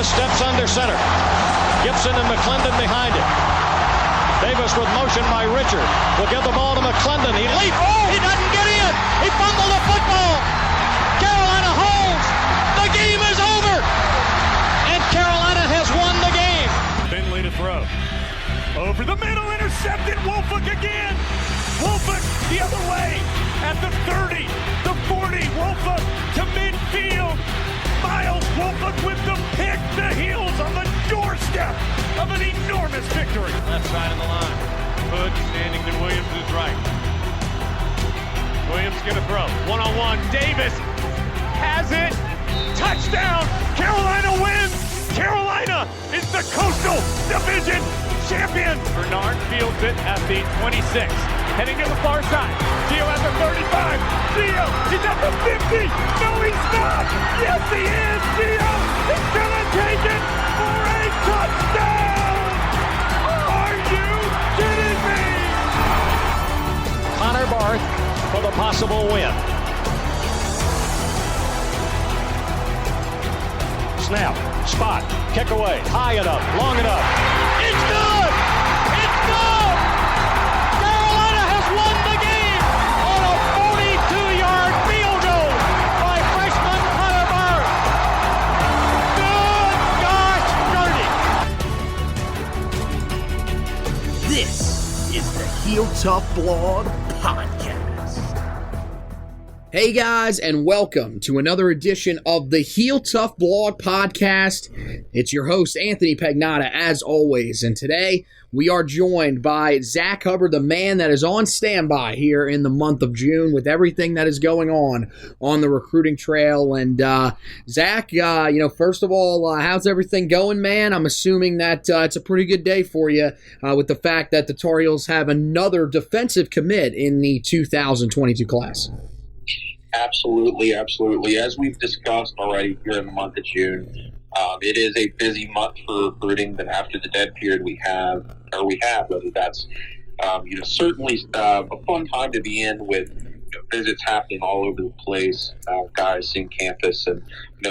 Davis steps under center. Gibson and McClendon behind him. Davis with motion by Richard. Will give the ball to McClendon. He leaps. Oh, he doesn't get in. He fumbled the football. Carolina holds. The game is over. And Carolina has won the game. Finley to throw. Over the middle, intercepted. Wolford again. Wolford the other way at the 30, the 40. Wolford to midfield. Miles Wolford with the pick. The heels on the doorstep of an enormous victory. Left side of the line. Hood standing to Williams' right. Williams gonna throw. One-on-one. Davis has it. Touchdown. Carolina wins. Carolina is the Coastal Division champion. Bernard fields it at the 26. Heading to the far side. Gio at the 35. Gio is at the 50. No, he's not. Yes, he is. Gio is going to take it for a touchdown. Are you kidding me? Connor Barth for the possible win. Snap, spot, kick away, high enough, long enough. It's good! It's good! Carolina has won the game on a 42-yard field goal by freshman Connor Barth. Good gosh, dirty! This is the Heel Tough Blog Podcast. Hey guys, and welcome to another edition of the Heel Tough Blog Podcast. It's your host, Anthony Pagnotta, as always, and today we are joined by Zack Hubbard, the man that is on standby here in the month of June with everything that is going on the recruiting trail. And Zack, first of all, how's everything going, man? I'm assuming that it's a pretty good day for you with the fact that the Tar Heels have another defensive commit in the 2022 class. Absolutely. As we've discussed already here in the month of June, it is a busy month for recruiting. But after the dead period we have, whether that's certainly a fun time to be in with visits happening all over the place, guys seeing campus, and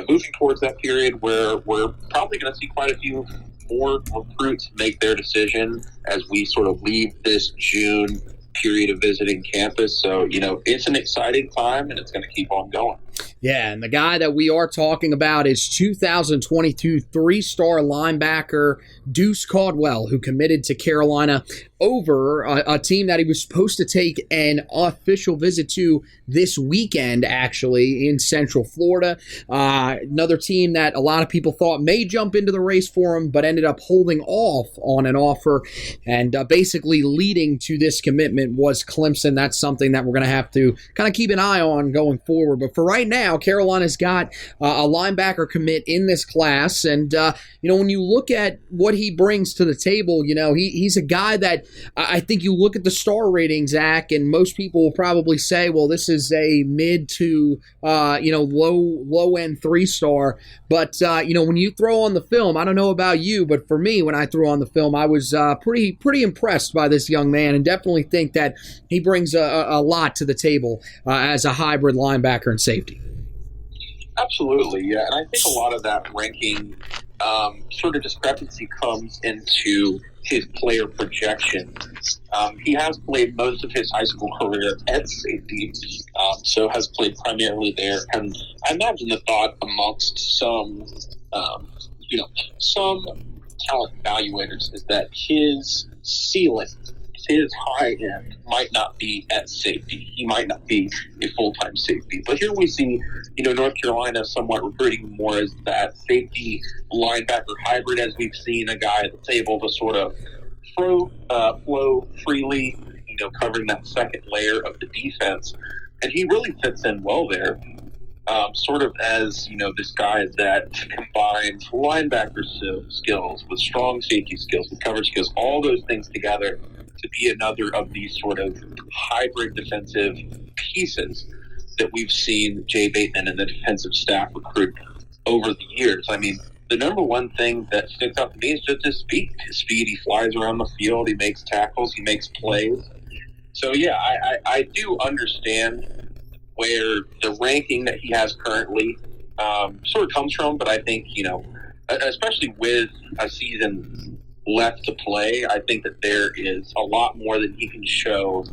moving towards that period where we're probably going to see quite a few more recruits make their decision as we sort of leave this June period of visiting campus. So, it's an exciting time and it's going to keep on going. Yeah, and the guy that we are talking about is 2022 three-star linebacker Deuce Caldwell, who committed to Carolina over a team that he was supposed to take an official visit to this weekend, actually, in Central Florida. Another team that a lot of people thought may jump into the race for him, but ended up holding off on an offer, and basically leading to this commitment was Clemson. That's something that we're going to have to kind of keep an eye on going forward. But for right now, Carolina's got a linebacker commit in this class, and when you look at what he brings to the table, he's a guy that I think you look at the star rating, Zach, and most people will probably say, well, this is a mid to low end 3-star. But when you throw on the film, I don't know about you, but for me, when I threw on the film, I was pretty impressed by this young man, and definitely think that he brings a lot to the table as a hybrid linebacker and safety. Absolutely, yeah. And I think a lot of that ranking sort of discrepancy comes into his player projection. He has played most of his high school career at safety, so has played primarily there. And I imagine the thought amongst some talent evaluators is that his ceiling, his high end, might not be at safety. He might not be a full-time safety. But here we see, North Carolina somewhat recruiting more as that safety linebacker hybrid, as we've seen a guy that's able to sort of flow freely, covering that second layer of the defense. And he really fits in well there, sort of as, this guy that combines linebacker skills with strong safety skills, with coverage skills, all those things together to be another of these sort of hybrid defensive pieces that we've seen Jay Bateman and the defensive staff recruit over the years. I mean, the number one thing that sticks out to me is just his speed. His speed, he flies around the field, he makes tackles, he makes plays. So, yeah, I do understand where the ranking that he has currently sort of comes from, but I think, especially with a season left to play. I think that there is a lot more that he can show,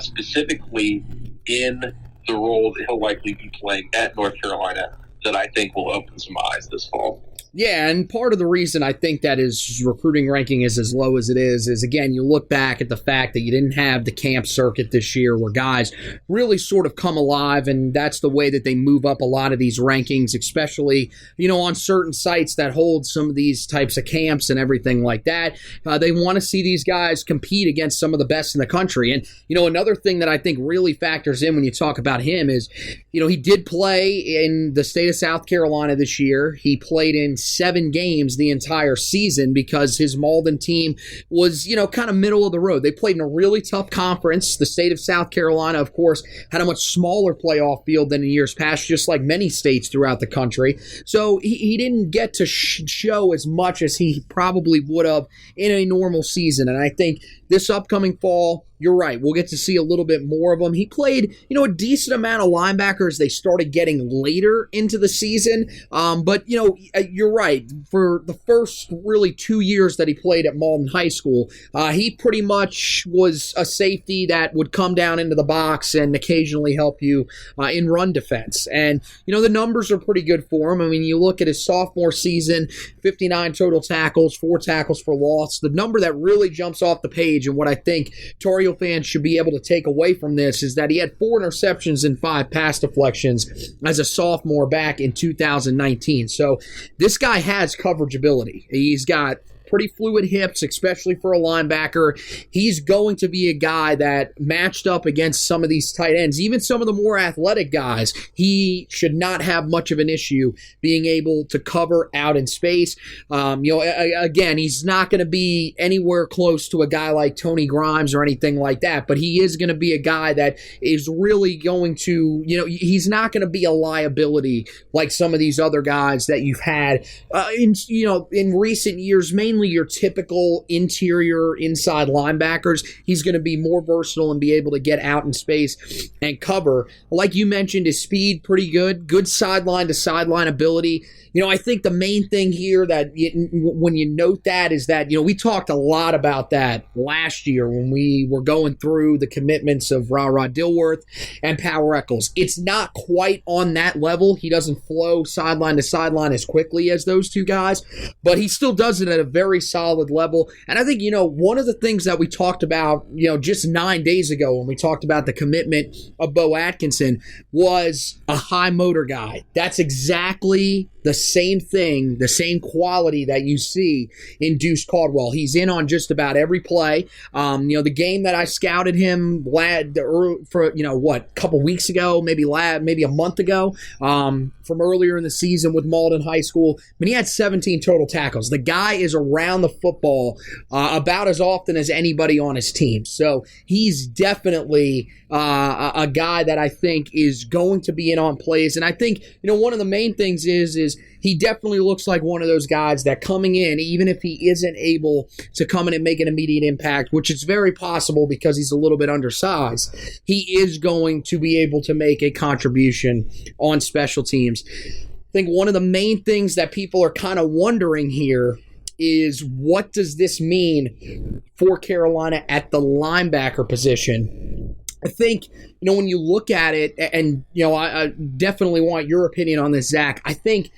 specifically in the role that he'll likely be playing at North Carolina, that I think will open some eyes this fall. Yeah, and part of the reason I think that his recruiting ranking is as low as it is, again, you look back at the fact that you didn't have the camp circuit this year where guys really sort of come alive, and that's the way that they move up a lot of these rankings, especially, on certain sites that hold some of these types of camps and everything like that. They want to see these guys compete against some of the best in the country. And, another thing that I think really factors in when you talk about him is, he did play in the state of South Carolina this year. He played in 7 games the entire season because his Malden team was, kind of middle of the road. They played in a really tough conference. The state of South Carolina, of course, had a much smaller playoff field than in years past, just like many states throughout the country. So he didn't get to show as much as he probably would have in a normal season. And I think this upcoming fall, you're right, we'll get to see a little bit more of him. He played, a decent amount of linebackers they started getting later into the season. But, you're right. For the first really 2 years that he played at Malden High School, he pretty much was a safety that would come down into the box and occasionally help you in run defense. And, the numbers are pretty good for him. I mean, you look at his sophomore season, 59 total tackles, 4 tackles for loss. The number that really jumps off the page and what I think Tar Heel fans should be able to take away from this is that he had 4 interceptions and 5 pass deflections as a sophomore back in 2019. So this guy has coverage ability. He's got pretty fluid hips, especially for a linebacker. He's going to be a guy that matched up against some of these tight ends, even some of the more athletic guys, he should not have much of an issue being able to cover out in space. Again, he's not going to be anywhere close to a guy like Tony Grimes or anything like that, but he is going to be a guy that is really going to, he's not going to be a liability like some of these other guys that you've had in recent years, mainly your typical interior inside linebackers. He's going to be more versatile and be able to get out in space and cover. Like you mentioned, his speed pretty good sideline to sideline ability. I think the main thing here that when you note that is that, we talked a lot about that last year when we were going through the commitments of Ra Dilworth and Power Eccles. It's not quite on that level. He doesn't flow sideline to sideline as quickly as those two guys, but he still does it at a very solid level. And I think, one of the things that we talked about, just 9 days ago when we talked about the commitment of Bo Atkinson was a high motor guy. That's exactly the same thing, the same quality that you see in Deuce Caldwell. He's in on just about every play. The game that I scouted him for, a couple weeks ago, maybe a month ago, from earlier in the season with Malden High School, he had 17 total tackles. The guy is around the football about as often as anybody on his team. So he's definitely a guy that I think is going to be in on plays. And I think, one of the main things is he definitely looks like one of those guys that coming in, even if he isn't able to come in and make an immediate impact, which is very possible because he's a little bit undersized, he is going to be able to make a contribution on special teams. I think one of the main things that people are kind of wondering here is what does this mean for Carolina at the linebacker position? I think, when you look at it, and, I definitely want your opinion on this, Zach, I think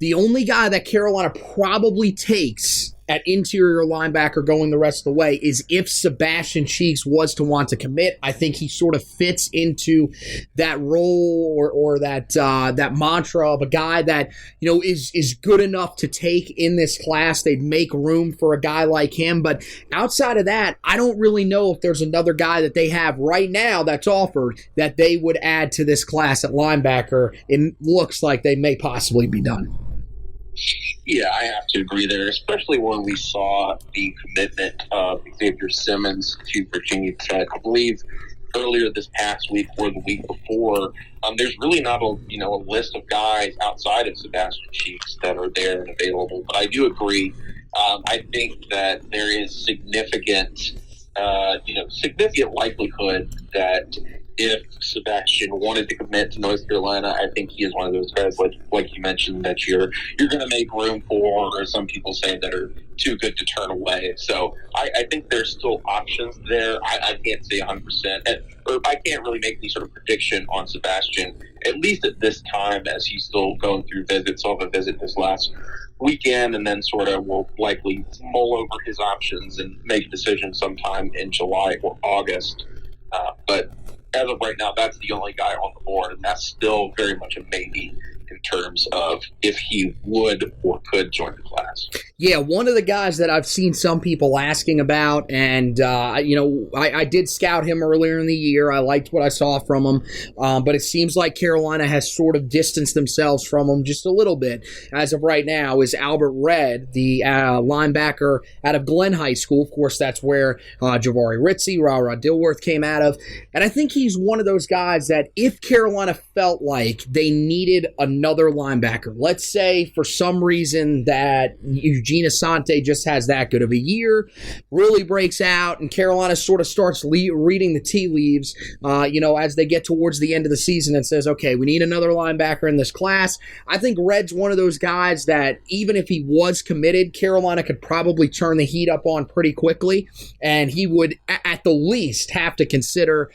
the only guy that Carolina probably takes at interior linebacker going the rest of the way is if Sebastian Cheeks was to want to commit. I think he sort of fits into that role or that mantra of a guy that, is good enough to take in this class. They'd make room for a guy like him. But outside of that, I don't really know if there's another guy that they have right now that's offered that they would add to this class at linebacker. It looks like they may possibly be done. Yeah, I have to agree there, especially when we saw the commitment of Xavier Simmons to Virginia Tech. I believe earlier this past week or the week before, there's really not a list of guys outside of Sebastian Cheeks that are there and available. But I do agree. I think that there is significant likelihood that if Sebastian wanted to commit to North Carolina, I think he is one of those guys, like you mentioned, that you're going to make room for, or some people say that are too good to turn away. So I think there's still options there. I can't say 100%, or I can't really make any sort of prediction on Sebastian, at least at this time, as he's still going through visits. He'll have a visit this last weekend, and then sort of will likely mull over his options and make a decision sometime in July or August. But as of right now, that's the only guy on the board, and that's still very much a maybe in terms of if he would or could join the class. Yeah, one of the guys that I've seen some people asking about, and, I did scout him earlier in the year. I liked what I saw from him, but it seems like Carolina has sort of distanced themselves from him just a little bit. As of right now, is Albert Red, the linebacker out of Glenn High School. Of course, that's where Javari Ritzy, Ra Dilworth came out of. And I think he's one of those guys that if Carolina felt like they needed another linebacker, let's say for some reason that Eugene Asante just has that good of a year, really breaks out, and Carolina sort of starts reading the tea leaves, as they get towards the end of the season and says, okay, we need another linebacker in this class. I think Red's one of those guys that even if he was committed, Carolina could probably turn the heat up on pretty quickly, and he would at the least have to consider.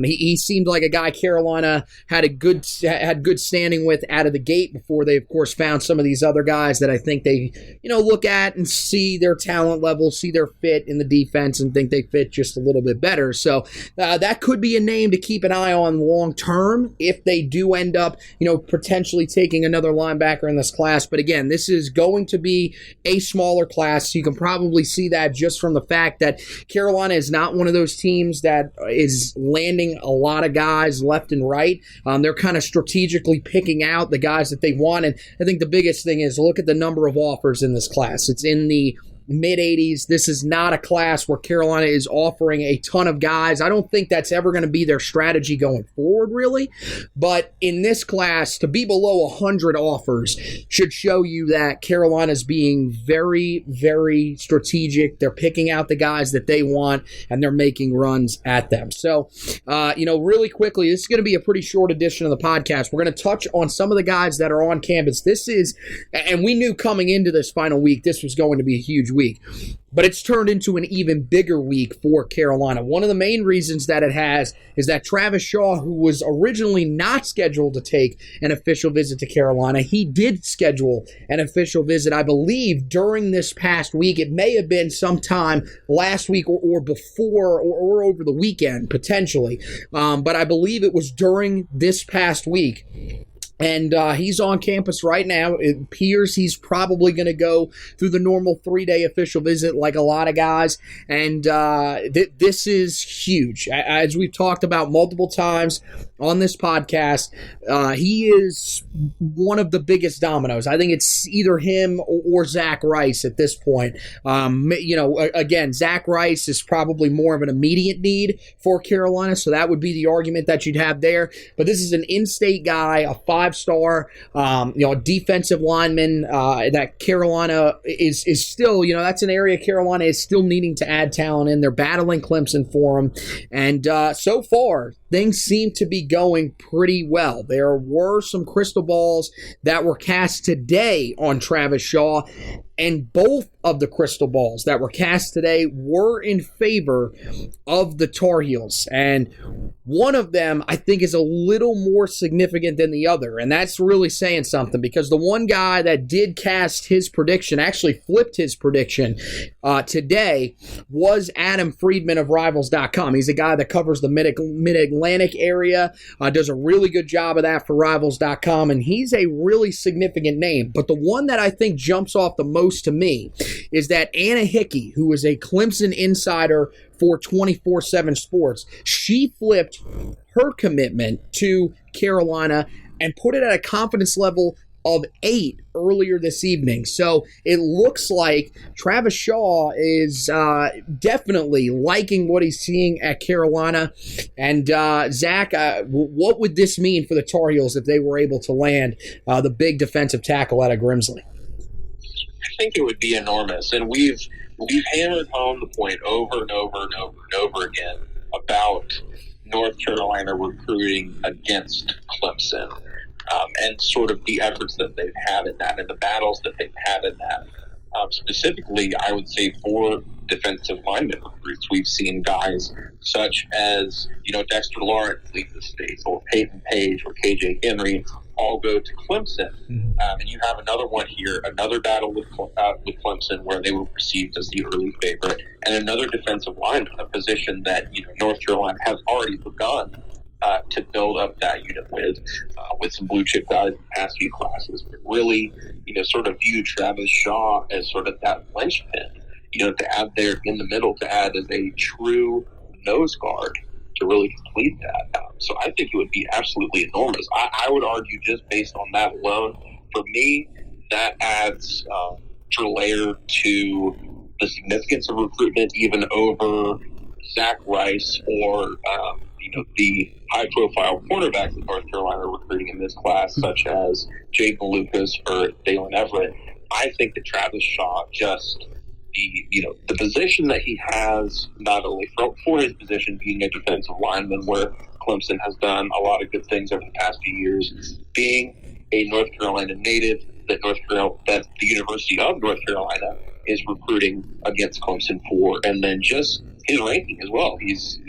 He seemed like a guy Carolina had good standing with out of the gate before they, of course, found some of these other guys that I think they, look at and see their talent level, see their fit in the defense, and think they fit just a little bit better. So that could be a name to keep an eye on long term if they do end up, potentially taking another linebacker in this class. But again, this is going to be a smaller class. So you can probably see that just from the fact that Carolina is not one of those teams that is landing a lot of guys left and right. They're kind of strategically picking out the guys that they want. And I think the biggest thing is look at the number of offers in this class. It's in the mid-80s. This is not a class where Carolina is offering a ton of guys. I don't think that's ever going to be their strategy going forward, really. But in this class, to be below 100 offers should show you that Carolina's being very, very strategic. They're picking out the guys that they want, and they're making runs at them. So, really quickly, this is going to be a pretty short edition of the podcast. We're going to touch on some of the guys that are on campus. This is, and we knew coming into this final week, this was going to be a huge week, but it's turned into an even bigger week for Carolina. One of the main reasons that it has is that Travis Shaw, who was originally not scheduled to take an official visit to Carolina, he did schedule an official visit, I believe, during this past week. It may have been sometime last week or before or over the weekend, potentially, but I believe it was during this past week. And he's on campus right now. It appears he's probably going to go through the normal 3-day official visit like a lot of guys. And this is huge. As we've talked about multiple times on this podcast, he is one of the biggest dominoes. I think it's either him or Zach Rice at this point. Again, Zach Rice is probably more of an immediate need for Carolina, so that would be the argument that you'd have there. But this is an in-state guy, a 5-star, a defensive lineman that Carolina is still, that's an area Carolina is still needing to add talent in. They're battling Clemson for him. And so far, things seem to be going pretty well. There were some crystal balls that were cast today on Travis Shaw, and both of the crystal balls that were cast today were in favor of the Tar Heels. And one of them, I think, is a little more significant than the other. And that's really saying something, because the one guy that did cast his prediction, actually flipped his prediction today, was Adam Friedman of Rivals.com. He's a guy that covers the Mid-Atlantic area, does a really good job of that for Rivals.com, and he's a really significant name. But the one that I think jumps off the most to me is that Anna Hickey, who is a Clemson insider for 24/7 Sports, she flipped her commitment to Carolina and put it at a confidence level of 8 earlier this evening. So it looks like Travis Shaw is definitely liking what he's seeing at Carolina. And Zach, what would this mean for the Tar Heels if they were able to land the big defensive tackle out of Grimsley? I think it would be enormous, and we've hammered home the point over and over and over and over again about North Carolina recruiting against Clemson, and sort of the efforts that they've had in that and the battles that they've had in that. Specifically, I would say for defensive lineman recruits, we've seen guys such as, Dexter Lawrence leave the state, or Peyton Page or KJ Henry all go to Clemson. And you have another one here, another battle with Clemson where they were perceived as the early favorite, and another defensive lineman, a position that North Carolina has already begun to build up that unit with some blue chip guys in the past few classes, but really, sort of view Travis Shaw as sort of that linchpin, to add there in the middle, to add as a true nose guard to really complete that. So I think it would be absolutely enormous. I would argue just based on that alone, for me, that adds extra layer to the significance of recruitment, even over Zack Rice or the high-profile cornerbacks that North Carolina are recruiting in this class, such as Jake Lucas or Dalen Everett. I think that Travis Shaw, just the position that he has, not only for his position being a defensive lineman, where Clemson has done a lot of good things over the past few years, being a North Carolina native, that the University of North Carolina is recruiting against Clemson for, and then just his ranking as well. He's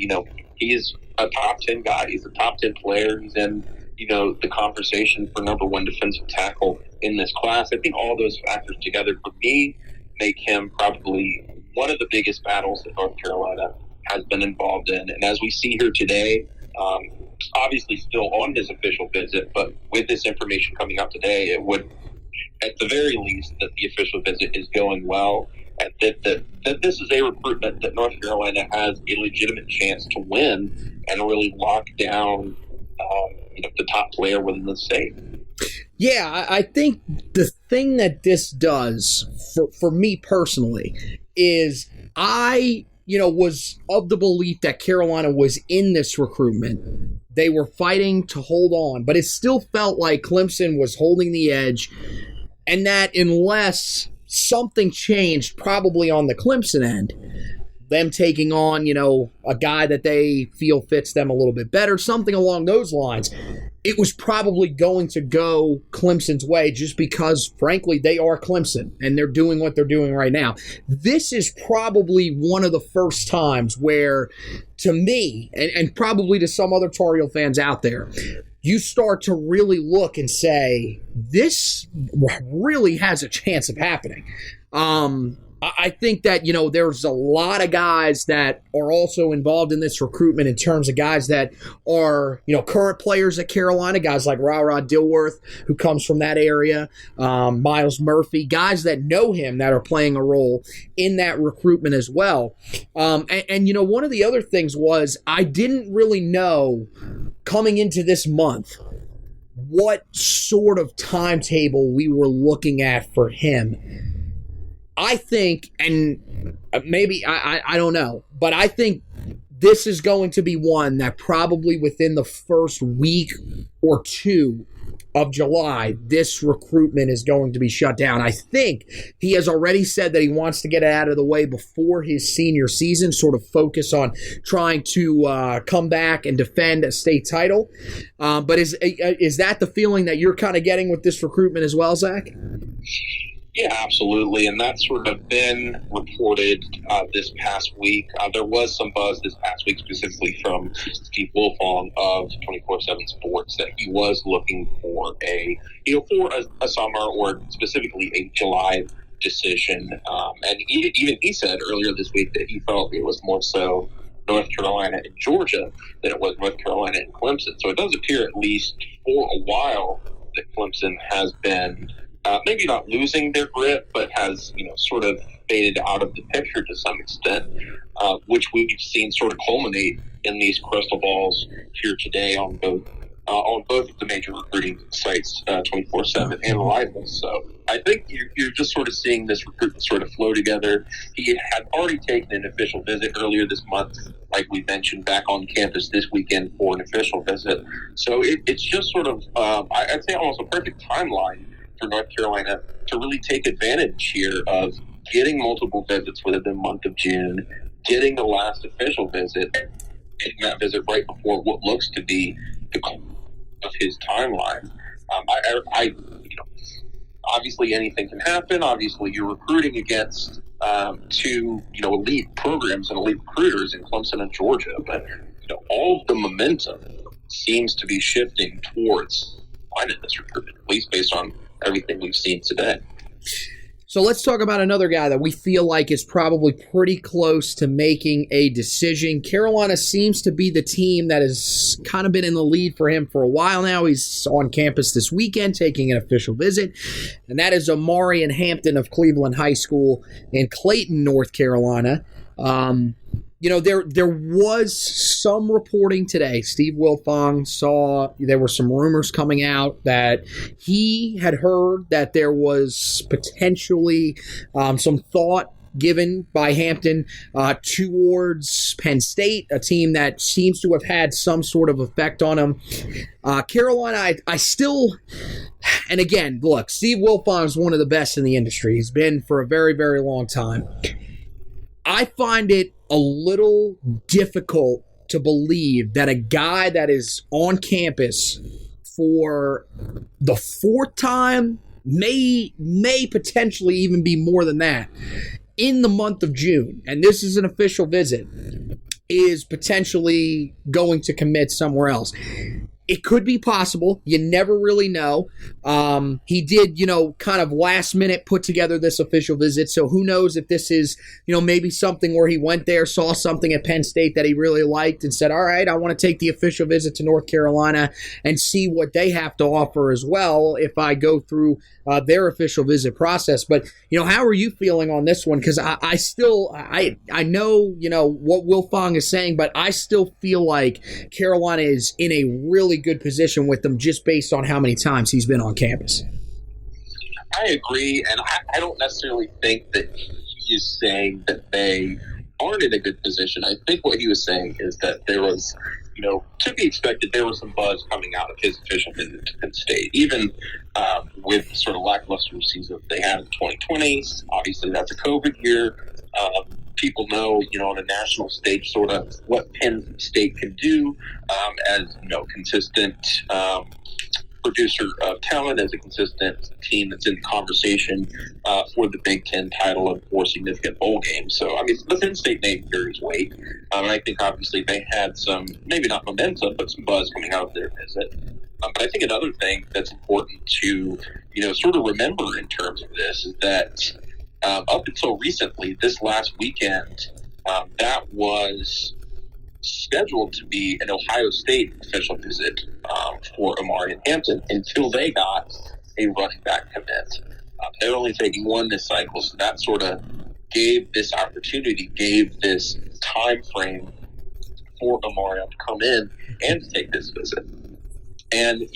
a top 10 guy. He's a top 10 player. He's in, the conversation for number one defensive tackle in this class. I think all those factors together, for me, make him probably one of the biggest battles that North Carolina has been involved in. And as we see here today, obviously still on his official visit, but with this information coming up today, it would, at the very least, that the official visit is going well, and that this is a recruitment that North Carolina has a legitimate chance to win and really lock down the top player within the state. Yeah, I think the thing that this does for me personally is I was of the belief that Carolina was in this recruitment. They were fighting to hold on, but it still felt like Clemson was holding the edge, and that unless something changed probably on the Clemson end, them taking on, a guy that they feel fits them a little bit better, something along those lines, it was probably going to go Clemson's way just because, frankly, they are Clemson and they're doing what they're doing right now. This is probably one of the first times where, to me, and probably to some other Tar Heel fans out there, you start to really look and say, this really has a chance of happening. I think that, there's a lot of guys that are also involved in this recruitment in terms of guys that are, current players at Carolina, guys like Ra Dilworth, who comes from that area, Miles Murphy, guys that know him that are playing a role in that recruitment as well. And one of the other things was I didn't really know coming into this month what sort of timetable we were looking at for him. I think, and maybe, I don't know, but I think this is going to be one that probably within the first week or two of July, this recruitment is going to be shut down. I think he has already said that he wants to get it out of the way before his senior season, sort of focus on trying to come back and defend a state title. But is that the feeling that you're kind of getting with this recruitment as well, Zach? Yeah, absolutely, and that's sort of been reported this past week. There was some buzz this past week, specifically from Steve Wilfong of 24/7 Sports, that he was looking for a summer or specifically a July decision. And even he said earlier this week that he felt it was more so North Carolina and Georgia than it was North Carolina and Clemson. So it does appear, at least for a while, that Clemson has been maybe not losing their grip, but has, sort of faded out of the picture to some extent, which we've seen sort of culminate in these crystal balls here today on both of the major recruiting sites, 24/7 and Live. So I think you're just sort of seeing this recruitment sort of flow together. He had already taken an official visit earlier this month, like we mentioned, back on campus this weekend for an official visit. So it's just sort of, I'd say almost a perfect timeline for North Carolina to really take advantage here of getting multiple visits within the month of June, getting the last official visit, taking that visit right before what looks to be the close of his timeline. Obviously anything can happen. Obviously, you're recruiting against two, elite programs and elite recruiters in Clemson and Georgia, but all of the momentum seems to be shifting towards finding this recruitment, at least based on everything we've seen today. So let's talk about another guy that we feel like is probably pretty close to making a decision. Carolina seems to be the team that has kind of been in the lead for him for a while now. He's on campus this weekend taking an official visit, and that is Omarion Hampton of Cleveland High School in Clayton, North Carolina. There was some reporting today. Steve Wilfong saw there were some rumors coming out that he had heard that there was potentially some thought given by Hampton towards Penn State, a team that seems to have had some sort of effect on him. Carolina, I still, and again, look, Steve Wilfong is one of the best in the industry. He's been for a very, very long time. I find it a little difficult to believe that a guy that is on campus for the fourth time, may potentially even be more than that, in the month of June, and this is an official visit, is potentially going to commit somewhere else. It could be possible. You never really know. He did, kind of last minute put together this official visit. So who knows if this is, maybe something where he went there, saw something at Penn State that he really liked and said, all right, I want to take the official visit to North Carolina and see what they have to offer as well if I go through their official visit process. But, how are you feeling on this one? Because I know, what Wilfong is saying, but I still feel like Carolina is in a really good position with them just based on how many times he's been on campus. I agree, and I don't necessarily think that he is saying that they aren't in a good position. I think what he was saying is that there was, to be expected, there was some buzz coming out of his official visit to Penn State, even with sort of lackluster season they had in 2020. Obviously, that's a COVID year. People know, on a national stage, sort of what Penn State can do as, consistent producer of talent, as a consistent team that's in the conversation for the Big Ten title and for significant bowl games. So, the Penn State name carries weight. And I think, obviously, they had some, maybe not momentum, but some buzz coming out of their visit. But I think another thing that's important to, sort of remember in terms of this is that up until recently, this last weekend, that was scheduled to be an Ohio State official visit for Omarion Hampton until they got a running back commit. They're only taking one this cycle, so that sort of gave this opportunity, gave this time frame for Omarion to come in and to take this visit. And,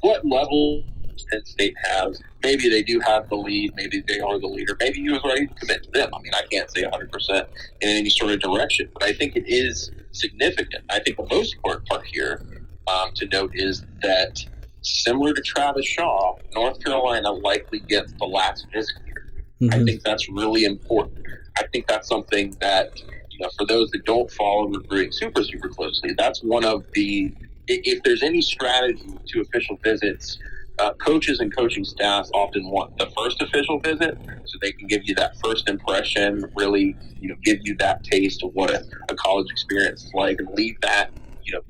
what level Penn State has, maybe they do have the lead, maybe they are the leader, maybe he was ready to commit to them. I can't say 100% in any sort of direction, but I think it is significant. I think the most important part here to note is that, similar to Travis Shaw, North Carolina likely gets the last visit here. Mm-hmm. I think that's really important. I think that's something that, for those that don't follow recruiting super closely, that's one of the, if there's any strategy to official visits, coaches and coaching staffs often want the first official visit so they can give you that first impression, really, give you that taste of what a college experience is like and leave that,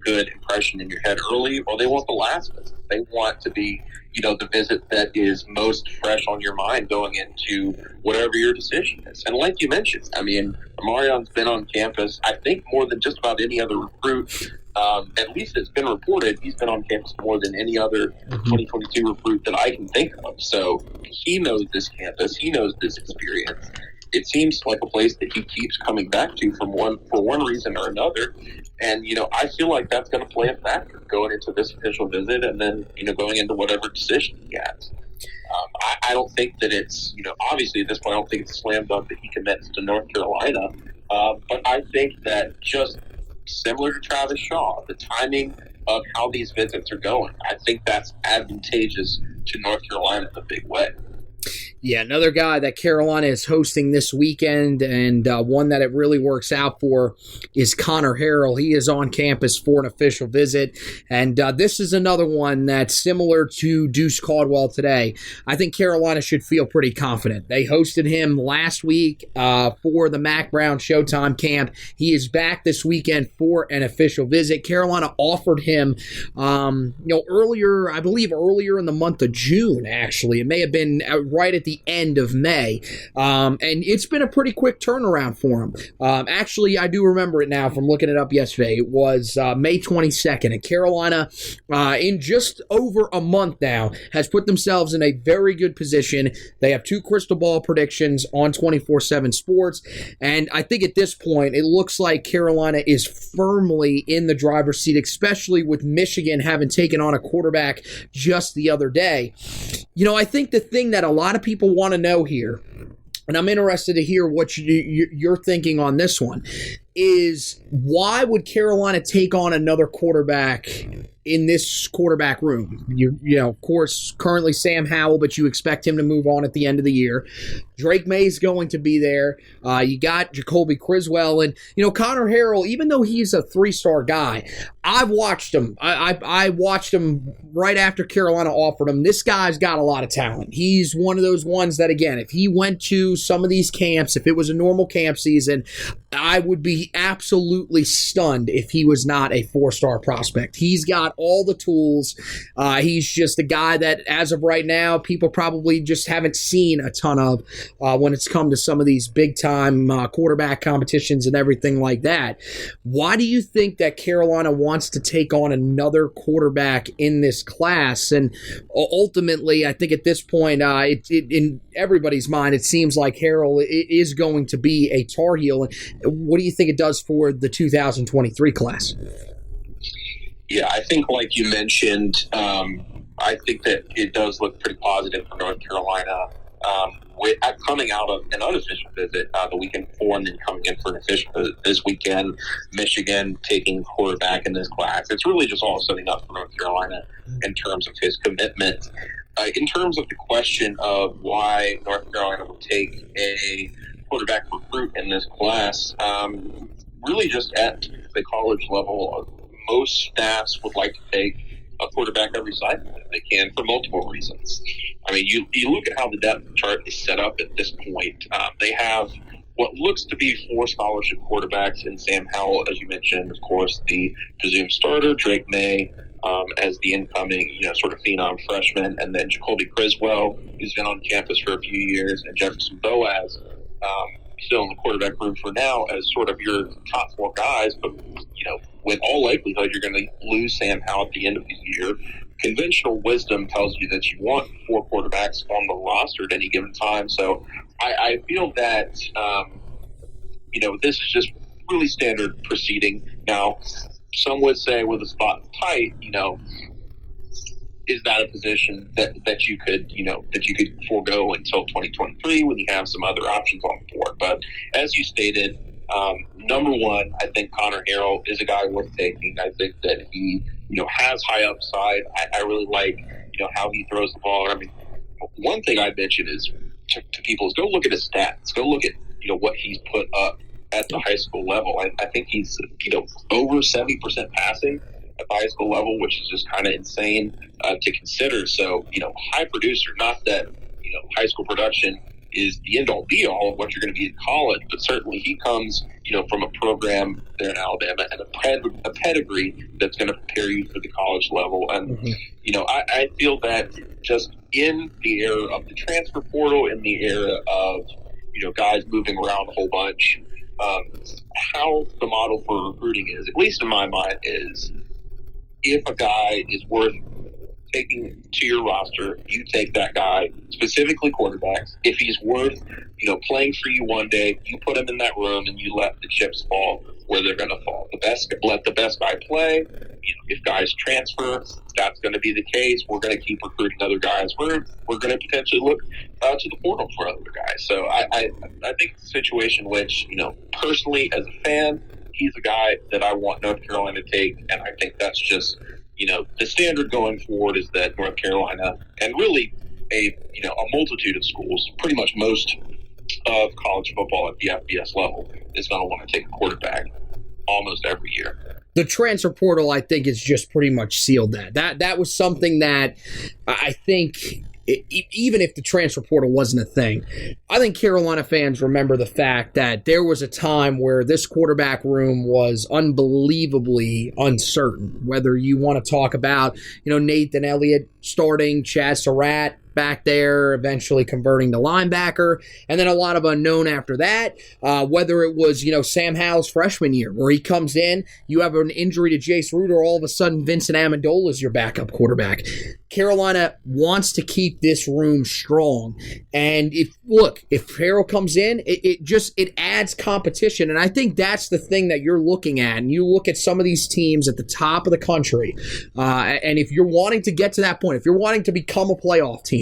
good impression in your head early, or they want the last visit. They want to be, the visit that is most fresh on your mind going into whatever your decision is. And like you mentioned, Omarion's been on campus, I think, more than just about any other recruit. At least it's been reported he's been on campus more than any other 2022 recruit that I can think of. So he knows this campus. He knows this experience. It seems like a place that he keeps coming back to for one reason or another. And, I feel like that's going to play a factor going into this official visit and then, going into whatever decision he has. I don't think that it's, obviously at this point, I don't think it's a slam dunk that he commits to North Carolina. But I think that just similar to Travis Shaw, the timing of how these visits are going, I think that's advantageous to North Carolina in a big way. Yeah, another guy that Carolina is hosting this weekend, and one that it really works out for is Connor Harrell. He is on campus for an official visit, and this is another one that's similar to Deuce Caldwell today. I think Carolina should feel pretty confident. They hosted him last week for the Mac Brown Showtime camp. He is back this weekend for an official visit. Carolina offered him, earlier in the month of June, actually. It may have been right at the end of May. And it's been a pretty quick turnaround for him. Actually, I do remember it now from looking it up yesterday. It was May 22nd. And Carolina, in just over a month now, has put themselves in a very good position. They have 2 crystal ball predictions on 24/7 Sports. And I think at this point, it looks like Carolina is firmly in the driver's seat, especially with Michigan having taken on a quarterback just the other day. I think the thing that a lot of people want to know here, and I'm interested to hear what you're thinking on this one, is why would Carolina take on another quarterback in this quarterback room? Of course, currently Sam Howell, but you expect him to move on at the end of the year. Drake May's going to be there. You got Jacoby Criswell. And, Connor Harrell, even though he's a 3-star guy, I've watched him. I watched him right after Carolina offered him. This guy's got a lot of talent. He's one of those ones that, again, if he went to some of these camps, if it was a normal camp season, I would be absolutely stunned if he was not a 4-star prospect. He's got all the tools. He's just a guy that, as of right now, people probably just haven't seen a ton of when it's come to some of these big-time quarterback competitions and everything like that. Why do you think that Carolina wants to take on another quarterback in this class? And ultimately, I think at this point, in everybody's mind, it seems like Harrell is going to be a Tar Heel. What do you think it does for the 2023 class? Yeah, I think like you mentioned, I think that it does look pretty positive for North Carolina. Coming out of an unofficial visit the weekend before and then coming in for an official visit this weekend, Michigan taking quarterback in this class. It's really just all setting up for North Carolina in terms of his commitment. In terms of the question of why North Carolina would take a quarterback recruit in this class, really just at the college level, most staffs would like to take a quarterback every cycle if they can for multiple reasons. I mean, you look at how the depth chart is set up at this point. They have what looks to be 4 scholarship quarterbacks in Sam Howell, as you mentioned, of course, the presumed starter, Drake May, as the incoming, sort of phenom freshman, and then Jacoby Criswell, who's been on campus for a few years, and Jefferson Boaz, still in the quarterback room for now as sort of your top 4 guys, but, with all likelihood, you're going to lose Sam Howell at the end of the year. Conventional wisdom tells you that you want 4 quarterbacks on the roster at any given time. So I feel that, this is just really standard proceeding. Now, some would say with the spot tight, is that a position that you could forego until 2023 when you have some other options on the board? But as you stated, number one, I think Connor Harrell is a guy worth taking. I think that he, has high upside. I really like, how he throws the ball. I mean, one thing I mentioned is to people is go look at his stats. Go look at, what he's put up at the high school level. I think he's, over 70% passing at the high school level, which is just kind of insane to consider. So, high producer, not that, high school production is the end-all be-all of what you're going to be in college, but certainly he comes, from a program there in Alabama and a pedigree that's going to prepare you for the college level. And, I feel that just in the era of the transfer portal, in the era of, guys moving around a whole bunch, how the model for recruiting is, at least in my mind, is if a guy is worth taking to your roster, you take that guy, specifically quarterbacks. If he's worth, playing for you one day, you put him in that room and you let the chips fall where they're going to fall. Let the best guy play. If guys transfer, that's going to be the case. We're going to keep recruiting other guys. We're going to potentially look to the portal for other guys. So I think it's a situation which, personally as a fan, he's a guy that I want North Carolina to take, and I think that's just, the standard going forward is that North Carolina, and really a multitude of schools, pretty much most of college football at the FBS level is going to want to take a quarterback almost every year. The transfer portal, I think, is just pretty much sealed that. That was something that I think, even if the transfer portal wasn't a thing, I think Carolina fans remember the fact that there was a time where this quarterback room was unbelievably uncertain. Whether you want to talk about, Nathan Elliott starting, Chaz Surratt back there, eventually converting to linebacker, and then a lot of unknown after that. Whether it was, Sam Howell's freshman year, where he comes in, you have an injury to Jace Ruder, all of a sudden Vincent Amendola is your backup quarterback. Carolina wants to keep this room strong, and if Farrell comes in, it adds competition, and I think that's the thing that you're looking at. And you look at some of these teams at the top of the country, and if you're wanting to get to that point, if you're wanting to become a playoff team,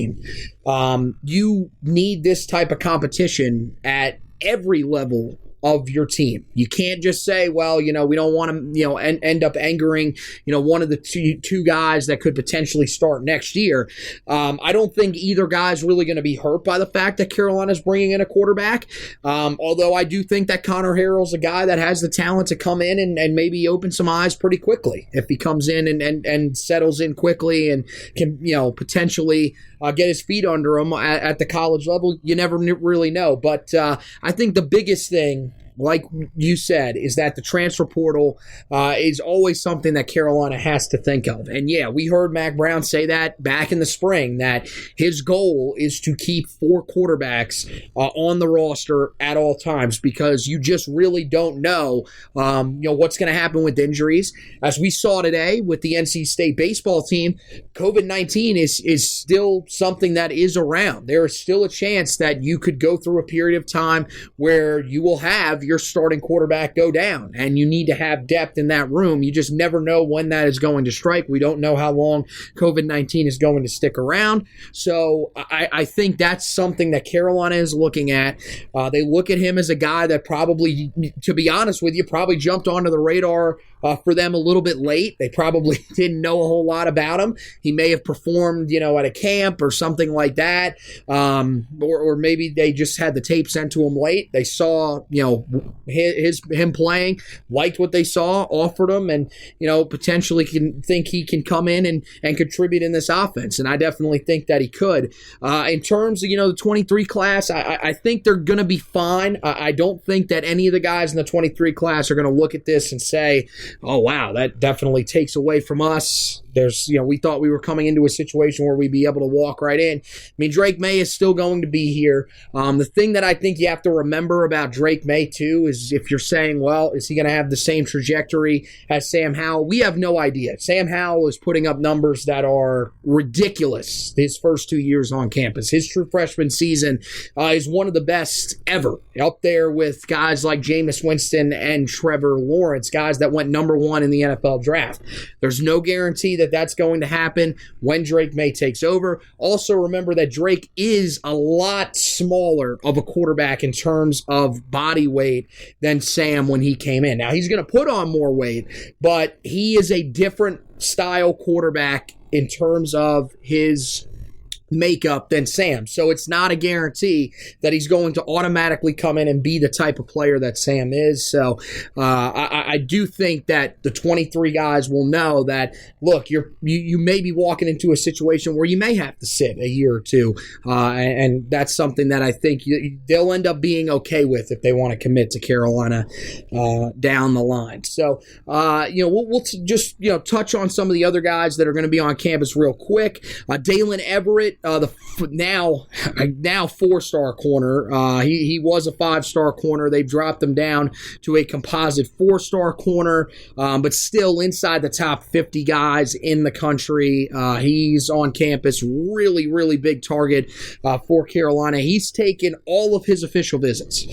you need this type of competition at every level of your team. You can't just say, well, we don't want to, end up angering, one of the two guys that could potentially start next year. I don't think either guy's really going to be hurt by the fact that Carolina's bringing in a quarterback. Although I do think that Connor Harrell's a guy that has the talent to come in and maybe open some eyes pretty quickly if he comes in and settles in quickly and can, potentially get his feet under him at the college level. You never really know. But I think the biggest thing, like you said, is that the transfer portal is always something that Carolina has to think of. And yeah, we heard Mack Brown say that back in the spring, that his goal is to keep 4 quarterbacks on the roster at all times, because you just really don't know, what's going to happen with injuries. As we saw today with the NC State baseball team, COVID-19 is still something that is around. There is still a chance that you could go through a period of time where you will have your starting quarterback go down, and you need to have depth in that room. You just never know when that is going to strike. We don't know how long COVID-19 is going to stick around. So I think that's something that Carolina is looking at. They look at him as a guy that probably, to be honest with you, probably jumped onto the radar for them a little bit late. They probably didn't know a whole lot about him. He may have performed, at a camp or something like that, or maybe they just had the tape sent to him late. They saw, him playing, liked what they saw, offered him, and potentially think he can come in and contribute in this offense. And I definitely think that he could. In terms of the 23 class, I think they're going to be fine. I don't think that any of the guys in the 23 class are going to look at this and say, oh wow, that definitely takes away from us. We thought we were coming into a situation where we'd be able to walk right in. I mean, Drake May is still going to be here. The thing that I think you have to remember about Drake May, too, is if you're saying, well, is he going to have the same trajectory as Sam Howell? We have no idea. Sam Howell is putting up numbers that are ridiculous his first 2 years on campus. His true freshman season is one of the best ever, up there with guys like Jameis Winston and Trevor Lawrence, guys that went number 1 in the NFL draft. There's no guarantee that that's going to happen when Drake May takes over. Also remember that Drake is a lot smaller of a quarterback in terms of body weight than Sam when he came in. Now, he's going to put on more weight, but he is a different style quarterback in terms of his makeup than Sam. So it's not a guarantee that he's going to automatically come in and be the type of player that Sam is. So I do think that the 23 guys will know that, look, you may be walking into a situation where you may have to sit a year or two, and that's something that I think they'll end up being okay with if they want to commit to Carolina down the line. So we'll just touch on some of the other guys that are going to be on campus real quick. Dalen Everett, the now 4-star corner. He was a 5-star corner. They dropped him down to a composite 4-star corner, but still inside the top 50 guys in the country. He's on campus. Really, really big target for Carolina. He's taken all of his official visits.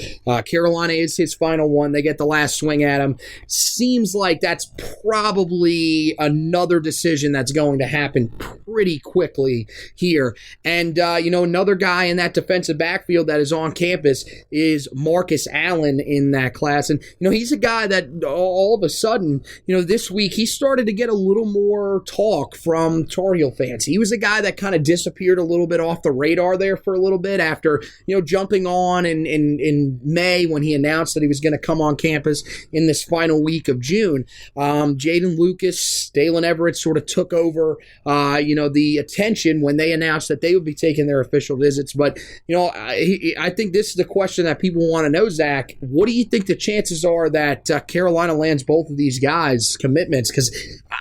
Carolina is his final one. They get the last swing at him. Seems like that's probably another decision that's going to happen pretty quickly here. And, another guy in that defensive backfield that is on campus is Marcus Allen in that class. And, he's a guy that all of a sudden, this week he started to get a little more talk from Tar Heel fans. He was a guy that kind of disappeared a little bit off the radar there for a little bit after, jumping on in May when he announced that he was going to come on campus in this final week of June. Jaden Lucas, Dalen Everett sort of took over, the attention when they announced that they would be taking their official visits. But, I think this is the question that people want to know, Zach. What do you think the chances are that Carolina lands both of these guys' commitments? Because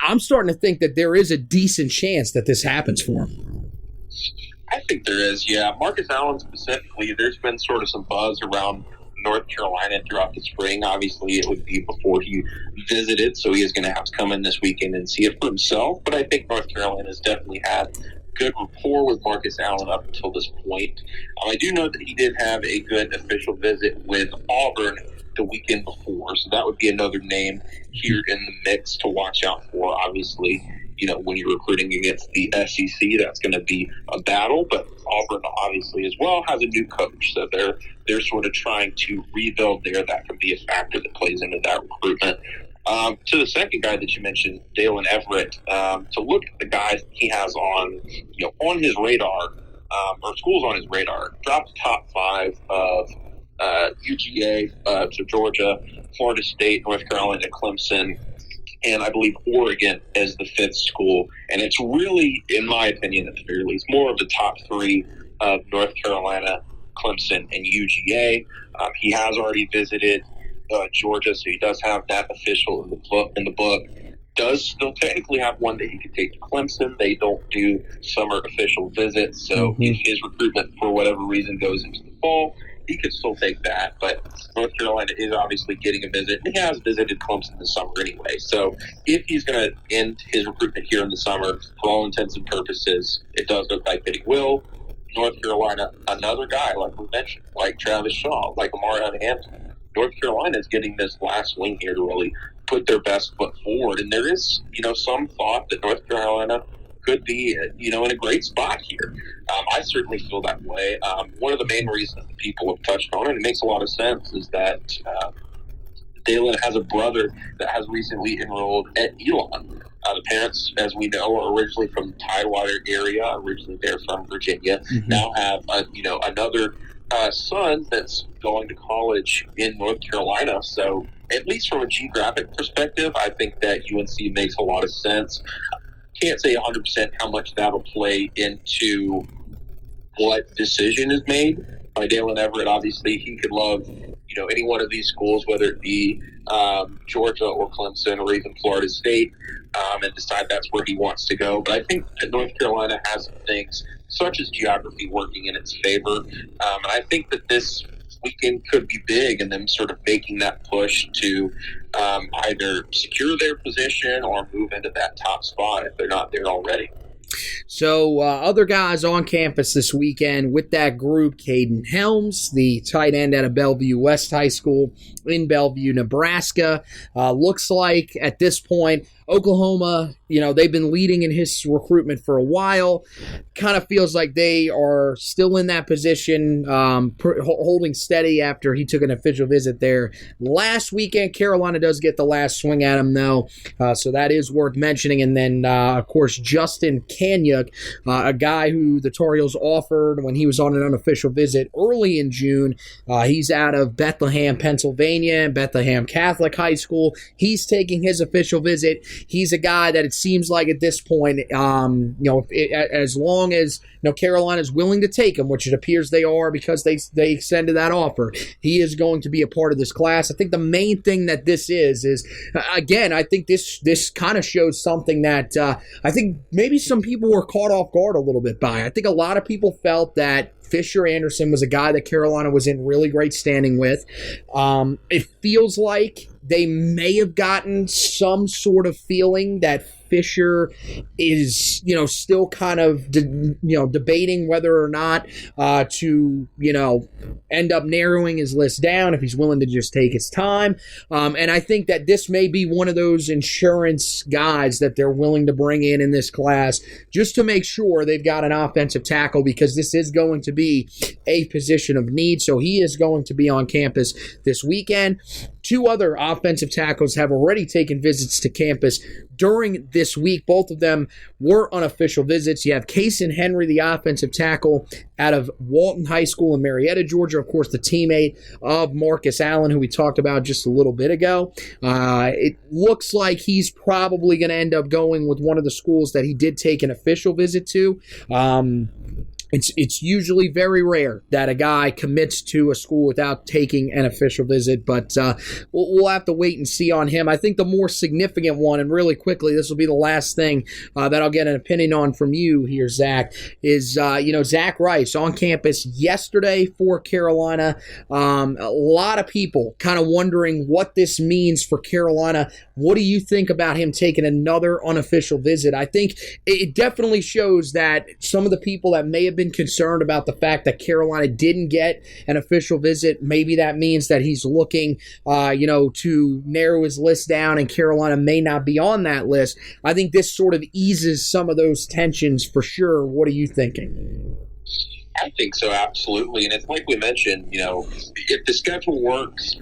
I'm starting to think that there is a decent chance that this happens for him. I think there is, yeah. Marcus Allen specifically, there's been sort of some buzz around North Carolina throughout the spring. Obviously, it would be before he visited, so he is going to have to come in this weekend and see it for himself. But I think North Carolina has definitely had good rapport with Marcus Allen up until this point. I do know that he did have a good official visit with Auburn the weekend before, so that would be another name here in the mix to watch out for. Obviously, when you're recruiting against the SEC, that's going to be a battle, but Auburn obviously as well has a new coach, so they're sort of trying to rebuild there. That can be a factor that plays into that recruitment. To the second guy that you mentioned, Dalen Everett, to look at the guys he has on his radar, or schools on his radar, dropped top 5 of UGA, so Georgia, Florida State, North Carolina, Clemson, and I believe Oregon as the 5th school. And it's really, in my opinion, at the very least, more of the top 3 of North Carolina, Clemson, and UGA. He has already visited Georgia, so he does have that official in the book. Does still technically have one that he could take to Clemson. They don't do summer official visits, so if his recruitment for whatever reason goes into the fall, he could still take that. But North Carolina is obviously getting a visit. He has visited Clemson this summer anyway. So if he's going to end his recruitment here in the summer, for all intents and purposes, it does look like that he will. North Carolina, another guy, like we mentioned, like Travis Shaw, like Amari Hampton. North Carolina is getting this last swing here to really put their best foot forward. And there is, some thought that North Carolina could be, in a great spot here. I certainly feel that way. One of the main reasons that people have touched on it, and it makes a lot of sense, is that Dalen has a brother that has recently enrolled at Elon. The parents, as we know, are originally from the Tidewater area. Originally, they're from Virginia. Now have, another son that's going to college in North Carolina. So, at least from a geographic perspective, I think that UNC makes a lot of sense. Can't say 100% how much that'll play into what decision is made by Dalen Everett. Obviously, he could love, any one of these schools, whether it be Georgia or Clemson or even Florida State, and decide that's where he wants to go. But I think that North Carolina has some things, such as geography, working in its favor. And I think that this weekend could be big in them sort of making that push to either secure their position or move into that top spot if they're not there already. So other guys on campus this weekend with that group, Caden Helms, the tight end out of Bellevue West High School in Bellevue, Nebraska. Looks like at this point, Oklahoma, they've been leading in his recruitment for a while. Kind of feels like they are still in that position, holding steady after he took an official visit there last weekend. Carolina does get the last swing at him, though, so that is worth mentioning. And then, of course, Justin Kanyuk, a guy who the Tar Heels offered when he was on an unofficial visit early in June. He's out of Bethlehem, Pennsylvania, Bethlehem Catholic High School. He's taking his official visit. He's a guy that it seems like at this point, as long as Carolina is willing to take him, which it appears they are because they extended that offer, he is going to be a part of this class. I think the main thing that this is again, I think this kind of shows something that I think maybe some people were caught off guard a little bit by. I think a lot of people felt that Fisher Anderson was a guy that Carolina was in really great standing with. It feels like they may have gotten some sort of feeling that Fisher is, still kind of, debating whether or not to, end up narrowing his list down if he's willing to just take his time. And I think that this may be one of those insurance guys that they're willing to bring in this class just to make sure they've got an offensive tackle, because this is going to be a position of need. So he is going to be on campus this weekend. 2 other offensive tackles have already taken visits to campus during this week. Both of them were unofficial visits. You have Kason Henry, the offensive tackle out of Walton High School in Marietta, Georgia, of course, the teammate of Marcus Allen, who we talked about just a little bit ago. It looks like he's probably going to end up going with one of the schools that he did take an official visit to. It's usually very rare that a guy commits to a school without taking an official visit, but we'll have to wait and see on him. I think the more significant one, and really quickly, this will be the last thing that I'll get an opinion on from you here, Zach, is, Zack Rice on campus yesterday for Carolina. A lot of people kind of wondering what this means for Carolina. What do you think about him taking another unofficial visit? I think it definitely shows that some of the people that may have been concerned about the fact that Carolina didn't get an official visit, maybe that means that he's looking, to narrow his list down, and Carolina may not be on that list. I think this sort of eases some of those tensions for sure. What are you thinking? I think so, absolutely. And it's like we mentioned, if the schedule works,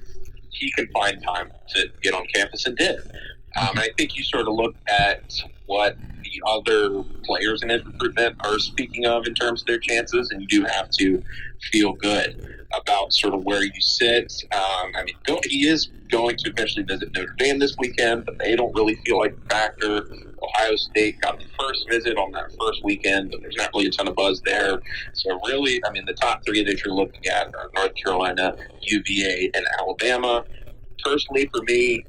he can find time to get on campus, and did. I think you sort of look at what the other players in his recruitment are speaking of in terms of their chances, and you do have to feel good about sort of where you sit. He is going to eventually visit Notre Dame this weekend, but they don't really feel like a factor. Ohio State got the first visit on that first weekend, but there's not really a ton of buzz there. So really, the top 3 that you're looking at are North Carolina, UVA, and Alabama. Personally, for me,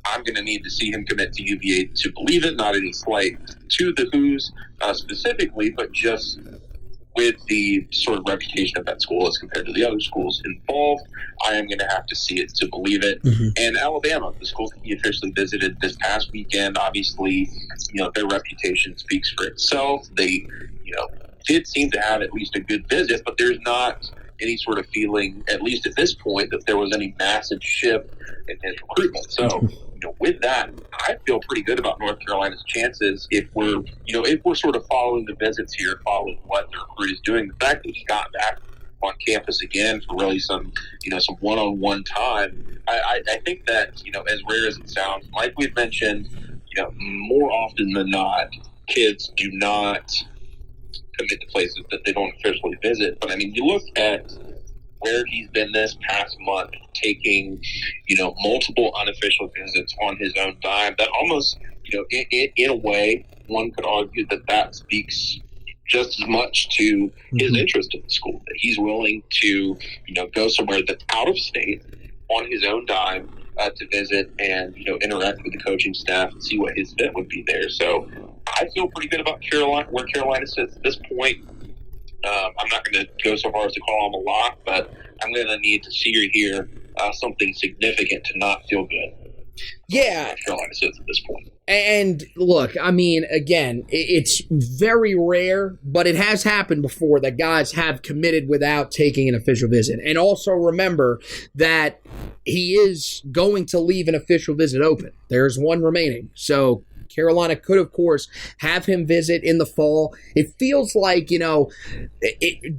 I'm going to need to see him commit to UVA to believe it. Not any slight to the Who's specifically, but just with the sort of reputation of that school as compared to the other schools involved, I am going to have to see it to believe it. Mm-hmm. And Alabama, the school that he officially visited this past weekend, obviously, their reputation speaks for itself. They, did seem to have at least a good visit, but there's not any sort of feeling, at least at this point, that there was any massive shift in his recruitment. So, with that, I feel pretty good about North Carolina's chances if we're sort of following the visits here, following what the recruit is doing. The fact that he got back on campus again for really some one-on-one time, I think that, as rare as it sounds, like we've mentioned, more often than not, kids do not commit to places that they don't officially visit. But you look at where he's been this past month, taking, multiple unofficial visits on his own dime, that almost, in a way, one could argue that speaks just as much to his interest in the school, that he's willing to, go somewhere that's out of state on his own dime to visit and, interact with the coaching staff and see what his fit would be there. So I feel pretty good about Carolina, where Carolina sits at this point. I'm not going to go so far as to call him a lock, but I'm going to need to see or hear something significant to not feel good. Yeah. Carolina sits at this point. And look, again, it's very rare, but it has happened before that guys have committed without taking an official visit. And also remember that he is going to leave an official visit open. There's one remaining. So Carolina could, of course, have him visit in the fall. It feels like,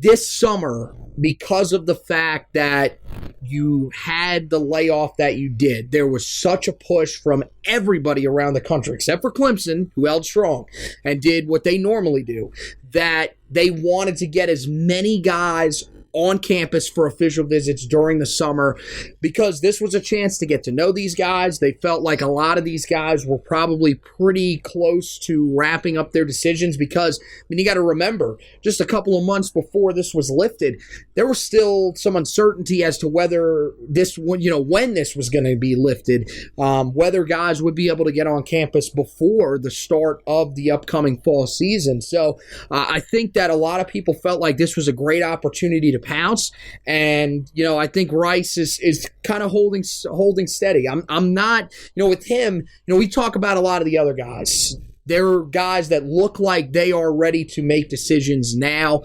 this summer, because of the fact that you had the layoff that you did, there was such a push from everybody around the country, except for Clemson, who held strong and did what they normally do, that they wanted to get as many guys on campus for official visits during the summer, because this was a chance to get to know these guys. They felt like a lot of these guys were probably pretty close to wrapping up their decisions, because, you got to remember, just a couple of months before this was lifted, there was still some uncertainty as to whether this, when this was going to be lifted, whether guys would be able to get on campus before the start of the upcoming fall season. So I think that a lot of people felt like this was a great opportunity to pounce. And, I think Rice is kind of holding steady. I'm not, with him, we talk about a lot of the other guys. There are guys that look like they are ready to make decisions now.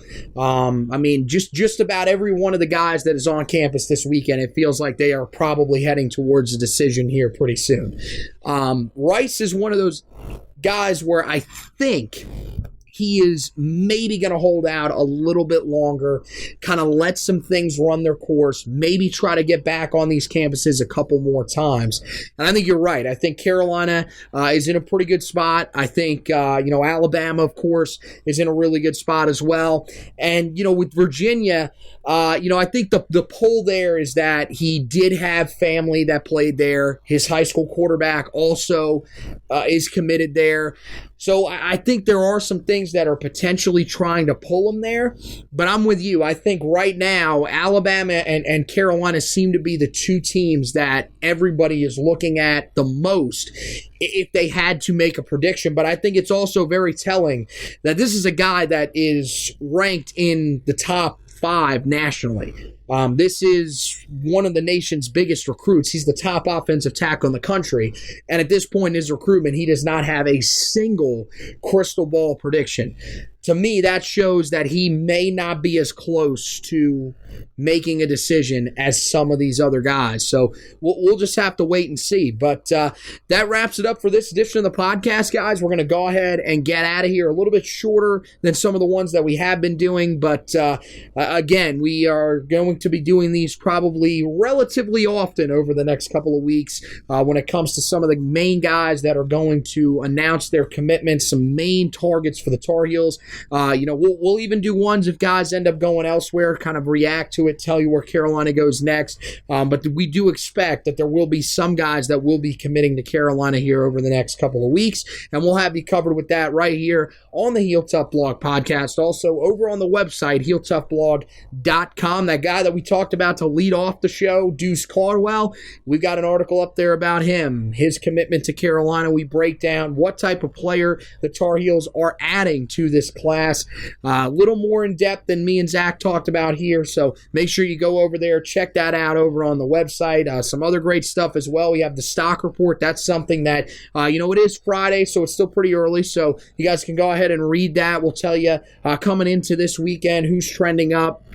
Just about every one of the guys that is on campus this weekend, it feels like they are probably heading towards a decision here pretty soon. Rice is one of those guys where I think he is maybe going to hold out a little bit longer, kind of let some things run their course, maybe try to get back on these campuses a couple more times. And I think you're right. I think Carolina is in a pretty good spot. I think, Alabama, of course, is in a really good spot as well. And, with Virginia, I think the pull there is that he did have family that played there. His high school quarterback also is committed there. So I think there are some things that are potentially trying to pull him there, but I'm with you. I think right now Alabama and Carolina seem to be the two teams that everybody is looking at the most if they had to make a prediction. But I think it's also very telling that this is a guy that is ranked in the top 5 nationally. This is one of the nation's biggest recruits. He's the top offensive tackle in the country. And at this point in his recruitment, he does not have a single crystal ball prediction. To me, that shows that he may not be as close to making a decision as some of these other guys. So we'll just have to wait and see. But that wraps it up for this edition of the podcast, guys. We're going to go ahead and get out of here a little bit shorter than some of the ones that we have been doing. But again, we are going to be doing these probably relatively often over the next couple of weeks when it comes to some of the main guys that are going to announce their commitments, some main targets for the Tar Heels. We'll even do ones if guys end up going elsewhere, kind of react to it, tell you where Carolina goes next. But we do expect that there will be some guys that will be committing to Carolina here over the next couple of weeks, and we'll have you covered with that right here on the Heel Tough Blog podcast. Also over on the website, HeelToughBlog.com. That guy that we talked about to lead off the show, Deuce Caldwell, we've got an article up there about him, his commitment to Carolina. We break down what type of player the Tar Heels are adding to this class. A little more in depth than me and Zack talked about here, so make sure you go over there, check that out over on the website. Some other great stuff as well. We have the stock report. That's something that, it is Friday, so it's still pretty early, so you guys can go ahead and read that. We'll tell you coming into this weekend who's trending up,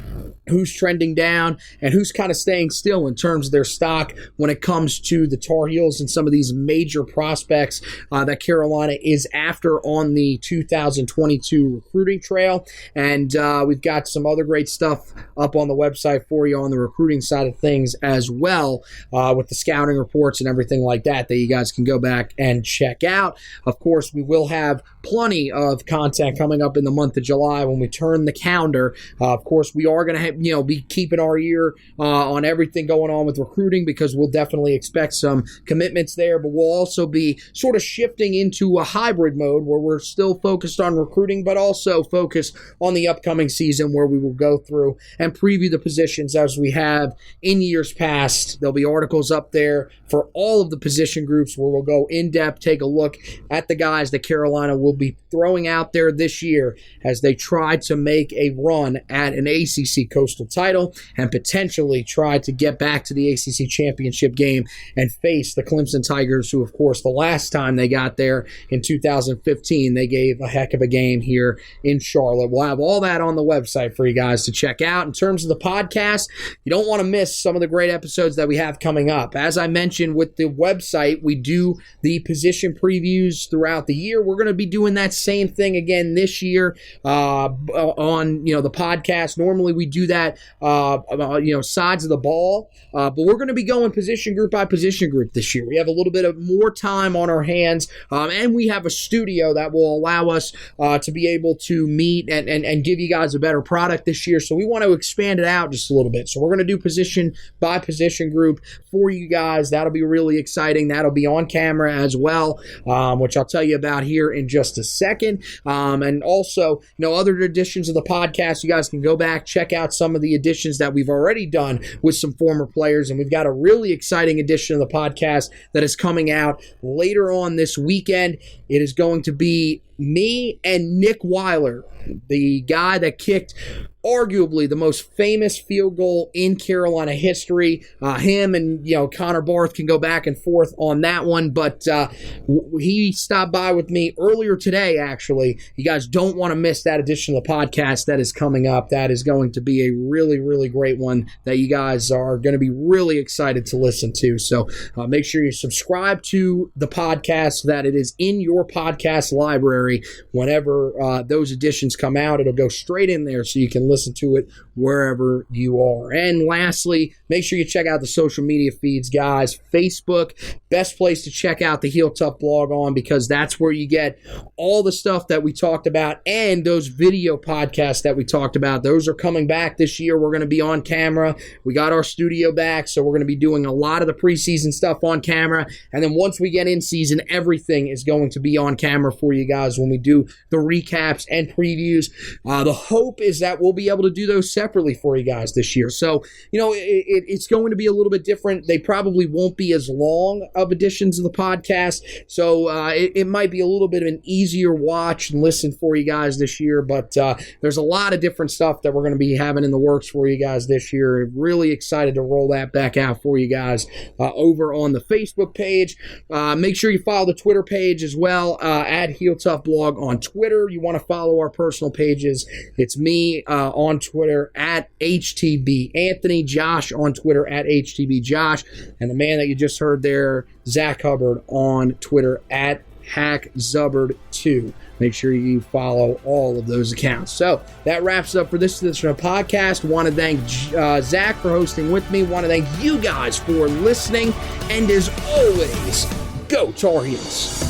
who's trending down, and who's kind of staying still in terms of their stock when it comes to the Tar Heels and some of these major prospects that Carolina is after on the 2022 recruiting trail. And we've got some other great stuff up on the website for you on the recruiting side of things as well, with the scouting reports and everything like that you guys can go back and check out. Of course, we will have plenty of content coming up in the month of July when we turn the calendar. Of course, we are going to have be keeping our ear on everything going on with recruiting, because we'll definitely expect some commitments there, but we'll also be sort of shifting into a hybrid mode where we're still focused on recruiting, but also focused on the upcoming season, where we will go through and preview the positions as we have in years past. There'll be articles up there for all of the position groups where we'll go in depth, take a look at the guys that Carolina will be throwing out there this year as they try to make a run at an ACC Coastal title and potentially try to get back to the ACC championship game and face the Clemson Tigers, who, of course, the last time they got there in 2015, they gave a heck of a game here in Charlotte. We'll have all that on the website for you guys to check out. In terms of the podcast, you don't want to miss some of the great episodes that we have coming up. As I mentioned with the website, we do the position previews throughout the year. We're going to be doing that same thing again this year on the podcast. Normally we do that sides of the ball, but we're going to be going position group by position group this year. We have a little bit of more time on our hands, and we have a studio that will allow us to be able to meet and give you guys a better product this year. So we want to expand it out just a little bit. So we're going to do position by position group for you guys. That'll be really exciting. That'll be on camera as well, which I'll tell you about here in just a second. And also, other editions of the podcast, you guys can go back, check out some of the editions that we've already done with some former players, and we've got a really exciting edition of the podcast that is coming out later on this weekend. It is going to be me and Nick Weiler, the guy that kicked arguably the most famous field goal in Carolina history. Him and Connor Barth can go back and forth on that one, but he stopped by with me earlier today, actually. You guys don't want to miss that edition of the podcast that is coming up. That is going to be a really, really great one that you guys are going to be really excited to listen to. So make sure you subscribe to the podcast so that it is in your podcast library. Whenever those editions come out, it'll go straight in there so you can listen to it wherever you are. And lastly, make sure you check out the social media feeds, guys. Facebook, best place to check out the Heel Tough blog on, because that's where you get all the stuff that we talked about and those video podcasts that we talked about. Those are coming back this year. We're going to be on camera. We got our studio back, so we're going to be doing a lot of the preseason stuff on camera. And then once we get in season, everything is going to be on camera for you guys when we do the recaps and previews. The hope is that we'll be able to do those separately for you guys this year. So, it's going to be a little bit different. They probably won't be as long of editions of the podcast. So it might be a little bit of an easier watch and listen for you guys this year. But there's a lot of different stuff that we're going to be having in the works for you guys this year. Really excited to roll that back out for you guys over on the Facebook page. Make sure you follow the Twitter page as well, at Heel Tough Blog on Twitter. You want to follow our personal pages. It's me on Twitter at HTB Anthony, Josh on Twitter at HTB Josh, and the man that you just heard there, Zack Hubbard, on Twitter at HackZubbard2. Make sure you follow all of those accounts. So that wraps up for this edition of the podcast. Want to thank Zack for hosting with me. Want to thank you guys for listening. And as always, go Tar Heels.